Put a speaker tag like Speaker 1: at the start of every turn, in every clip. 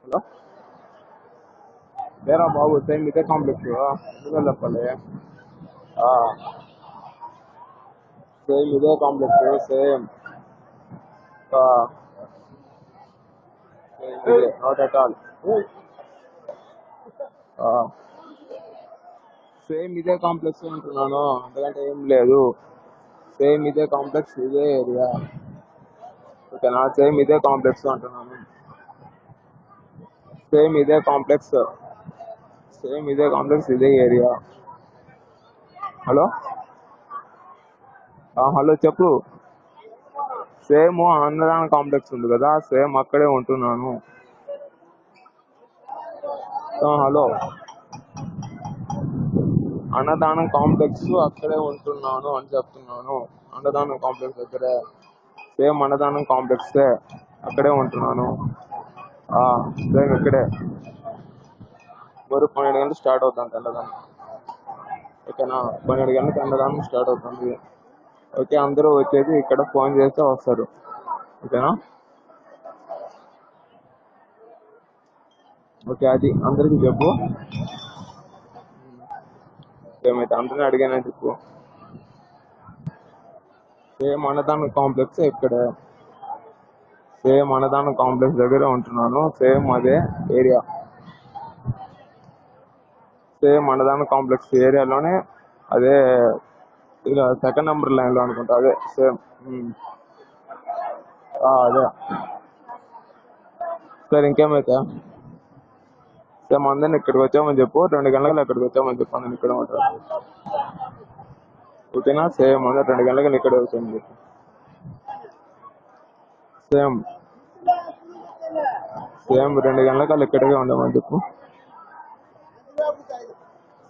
Speaker 1: Hello, లేరా బాబు, same ఇదే complex ఎందుకు చెప్పాలి? సేమ్ ఇదే కాంప్లెక్స్, సేమ్ ఇదే, నాట్ అట్ ఆల్. సేమ్ ఇదే కాంప్లెక్స్ అంటున్నాను, ఎందుకంటే ఏం లేదు. సేమ్ ఇదే కాంప్లెక్స్, ఇదే ఏరియా. ఓకేనా? సేమ్ ఇదే కాంప్లెక్స్ అంటున్నాను. సేమ్ ఇదే కాంప్లెక్స్, సేమ్ ఇదే కాంప్లెక్స్, ఇదే ఏరియా. హలో, హలో చెప్పు. సేమ్ అన్నదాన కాంప్లెక్స్ ఉంది కదా, సేమ్ అక్కడే ఉంటున్నాను. హలో, అన్నదానం కాంప్లెక్స్ అక్కడే ఉంటున్నాను అని చెప్తున్నాను. అన్నదానం కాంప్లెక్స్ దగ్గరే, సేమ్ అన్నదానం కాంప్లెక్స్ అక్కడే ఉంటున్నాను. సేమ్ ఇక్కడే. మరి 12 గంటలు స్టార్ట్ అవుతుంది అన్నదానం. ఓకేనా? 12 గంటలకు అన్నదానం స్టార్ట్ అవుతుంది. ఓకే, అందరూ వచ్చేసి ఇక్కడ ఫోన్ చేస్తే వస్తారు. ఓకేనా? ఓకే, అది అందరికి చెప్పు. ఏమైతే అందరిని అడిగానని చెప్పు. సేమ్ అన్నదానం కాంప్లెక్స్ ఇక్కడే, సేమ్ అన్నదానం కాంప్లెక్స్ దగ్గర ఉంటున్నాను. సేమ్ అదే ఏరియా, సేమ్ అన్నదానం కాంప్లెక్స్ ఏరియాలోనే, అదే ఇలా 2nd నెంబర్ లైన్ లో అనుకుంటా. అదే సేమ్. అదే. సరే, ఇంకేమైతే సేమ్ అందరిని ఇక్కడికి వచ్చామని చెప్పు. 2 గంటలకు ఇక్కడికి వచ్చామని చెప్పు. అందరిని ఇక్కడ ఉంటారు. ఓకేనా? సేమ్ అందరు 2 గంటలకు ఇక్కడే వచ్చామని చెప్పు. సేమ్ 2 గంటలకల్లా ఇక్కడికే ఉండమని చెప్పు.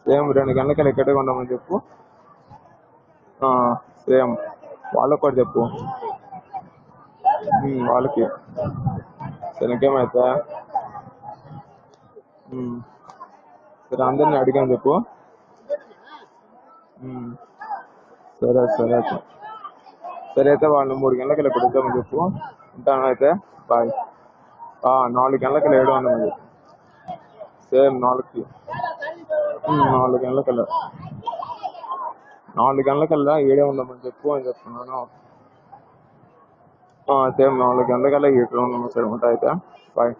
Speaker 1: సేమ్ 2 గంటలకల్లా ఇక్కడికే ఉండమని చెప్పు. సేమ్ వాళ్ళకి కూడా చెప్పు. వాళ్ళకి. సరే, ఇంకేమైతే సరే, అందరిని అడిగాను చెప్పు. సరే సరే అయితే, సరే అయితే వాళ్ళు 3 గంటలకల్లా ఇక్కడ వచ్చామని చెప్పు. ఉంటాను అయితే, బాయ్. 4 గంటలకల్లా ఏడు ఉండమని చెప్పు. సేమ్ 4కి. 4 గంటలకల్లా, 4 గంటలకల్లా ఏడే ఉండమని చెప్పు అని చెప్తున్నాను. సేమ్ 4 గంటలకల్లా ఇక్కడ ఉండమని. సరే, ఉంటా అయితే, బాయ్.